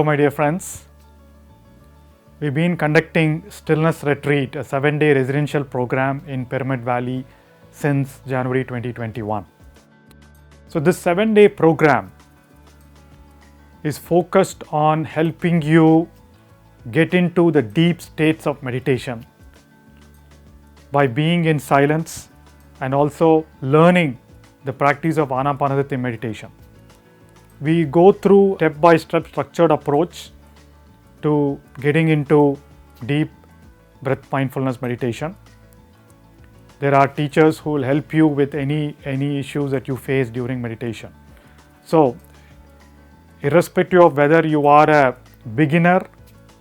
my dear friends. We've been conducting Stillness Retreat, a 7-day residential program in Pyramid Valley since January 2021. So this 7-day program is focused on helping you get into the deep states of meditation by being in silence and also learning the practice of Anapanasati meditation. We go through step-by-step structured approach to getting into deep breath mindfulness meditation. There are teachers who will help you with any issues that you face during meditation. So, irrespective of whether you are a beginner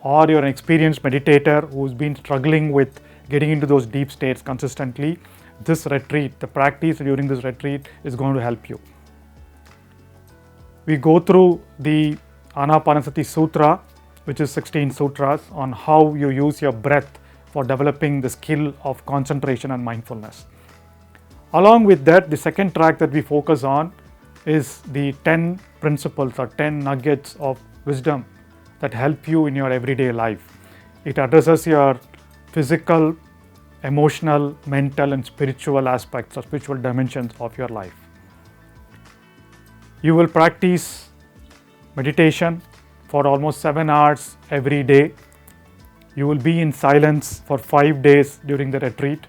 or you're an experienced meditator who's been struggling with getting into those deep states consistently, this retreat, the practice during this retreat is going to help you. We go through the Anapanasati Sutra, which is 16 sutras, on how you use your breath for developing the skill of concentration and mindfulness. Along with that, the second track that we focus on is the 10 principles or 10 nuggets of wisdom that help you in your everyday life. It addresses your physical, emotional, mental and spiritual aspects or spiritual dimensions of your life. You will practice meditation for almost 7 hours every day. You will be in silence for 5 days during the retreat.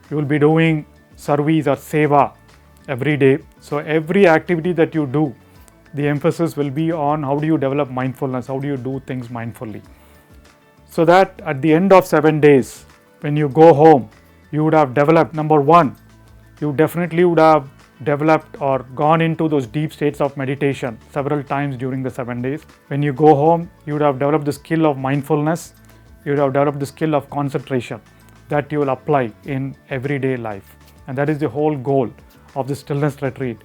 You will be doing service or seva every day. So every activity that you do, the emphasis will be on how do you develop mindfulness, how do you do things mindfully. So that at the end of 7 days, when you go home, you would have developed, number one, you definitely would have developed or gone into those deep states of meditation several times during the 7 days. When you go home, you would have developed the skill of mindfulness, you would have developed the skill of concentration that you will apply in everyday life. And that is the whole goal of the Stillness Retreat,